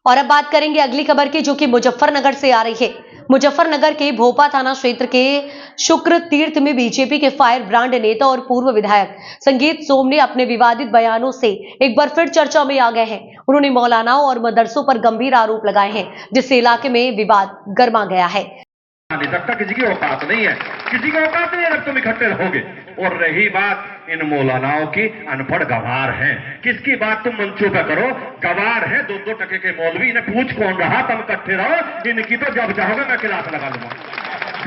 और अब बात करेंगे अगली खबर की, जो कि मुजफ्फरनगर से आ रही है। मुजफ्फरनगर के भोपा थाना क्षेत्र के शुक्र तीर्थ में बीजेपी के फायर ब्रांड नेता और पूर्व विधायक संगीत सोम ने अपने विवादित बयानों से एक बार फिर चर्चा में आ गए हैं। उन्होंने मौलानाओं और मदरसों पर गंभीर आरोप लगाए हैं, जिससे इलाके में विवाद गर्मा गया है। जब तक किसी की औकात नहीं है, किसी की औकात नहीं है जब तुम इकट्ठे रहोगे। और रही बात इन मौलानाओं की, अनपढ़ गवार हैं। किसकी बात तुम मंचों पे करो, गवार है, 2-2 टके के मौलवी, इन्हें पूछ कौन रहा, तुम इकट्ठे रहो। इनकी तो जब चाहोगे मैं क्लास लगा लूंगा,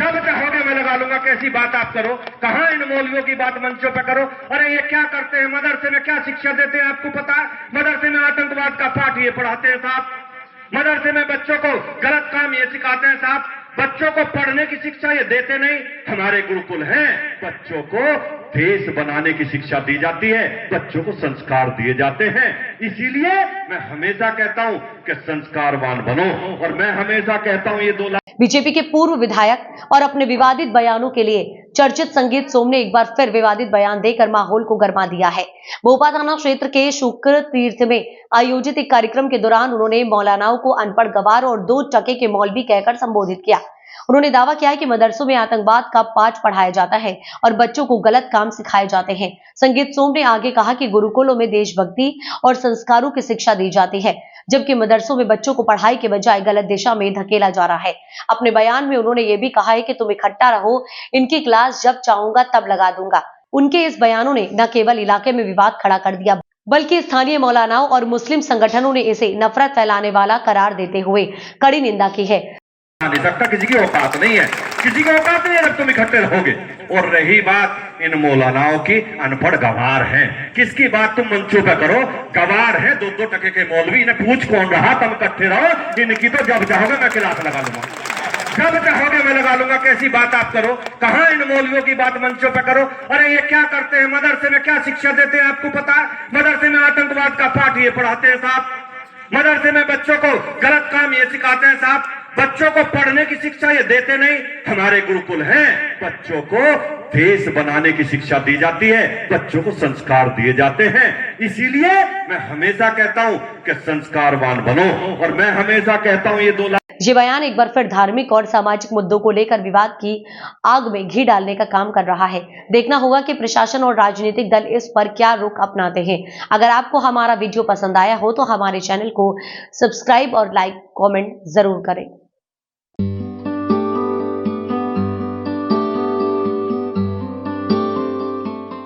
जब चाहोगे मैं लगा लूंगा। कैसी बात आप करो, कहां इन मौलवियों की बात मंचों पे करो। अरे ये क्या करते हैं, मदरसे में क्या शिक्षा देते हैं आपको पता है? मदरसे में आतंकवाद का पाठ ये पढ़ाते हैं साहब। मदरसे में बच्चों को गलत काम ये सिखाते हैं साहब। बच्चों को पढ़ने की शिक्षा ये देते नहीं। हमारे गुरुकुल हैं, बच्चों को देश बनाने की शिक्षा दी जाती है, बच्चों को संस्कार दिए जाते हैं। इसीलिए मैं हमेशा कहता हूं कि संस्कारवान बनो। और मैं हमेशा कहता हूं ये 2 लाख बीजेपी के पूर्व विधायक और अपने विवादित बयानों के लिए चर्चित संगीत सोम ने एक बार फिर विवादित बयान देकर माहौल को गरमा दिया है। भोपा थाना क्षेत्र के शुक्र तीर्थ में आयोजित एक कार्यक्रम के दौरान उन्होंने मौलानाओं को अनपढ़ गवार और 2 टके के मौलवी कहकर संबोधित किया। उन्होंने दावा किया है कि मदरसों में आतंकवाद का पाठ पढ़ाया जाता है और बच्चों को गलत काम सिखाए जाते हैं। संगीत सोम ने आगे कहा कि गुरुकुलों में देशभक्ति और संस्कारों की शिक्षा दी जाती है, जबकि मदरसों में बच्चों को पढ़ाई के बजाय गलत दिशा में धकेला जा रहा है। अपने बयान में उन्होंने ये भी कहा है कि तुम इकट्ठा रहो, इनकी क्लास जब चाहूंगा तब लगा दूंगा। उनके इस बयानों ने न केवल इलाके में विवाद खड़ा कर दिया, बल्कि स्थानीय मौलानाओं और मुस्लिम संगठनों ने इसे नफरत फैलाने वाला करार देते हुए कड़ी निंदा की है। जब तक किसी की औकात नहीं है, किसी की औकात नहीं है जब तुम इकट्ठे रहोगे। और रही बात इन मौलानाओं की, अनपढ़ गवार हैं। किसकी बात तुम मंचों पे करो, गवार है, 2-2 टके के मौलवी, इन्हें पूछ कौन रहा, तुम इकट्ठे रहो। इनकी तो जब चाहोगे मैं क्लास लगा लूंगा, जब चाहोगे मैं लगा लूंगा। कैसी बात आप करो, कहां इन मौलवियों की बात मंचों पे करो। अरे ये क्या करते हैं, मदरसे में क्या शिक्षा देते हैं आपको पता है? मदरसे में आतंकवाद का पाठ ये पढ़ाते हैं साहब। मदरसे में बच्चों को गलत काम ये सिखाते हैं साहब। बच्चों को पढ़ने की शिक्षा ये देते नहीं। हमारे गुरुकुल हैं, बच्चों को देश बनाने की शिक्षा दी जाती है, बच्चों को संस्कार दिए जाते हैं। इसीलिए मैं हमेशा कहता हूं कि संस्कारवान बनो। और मैं हमेशा कहता हूं ये 2 लाख ये बयान एक बार फिर धार्मिक और सामाजिक मुद्दों को लेकर विवाद की आग में घी डालने का काम कर रहा है। देखना होगा कि प्रशासन और राजनीतिक दल इस पर क्या रुख अपनाते हैं। अगर आपको हमारा वीडियो पसंद आया हो तो हमारे चैनल को सब्सक्राइब और लाइक कमेंट जरूर करें।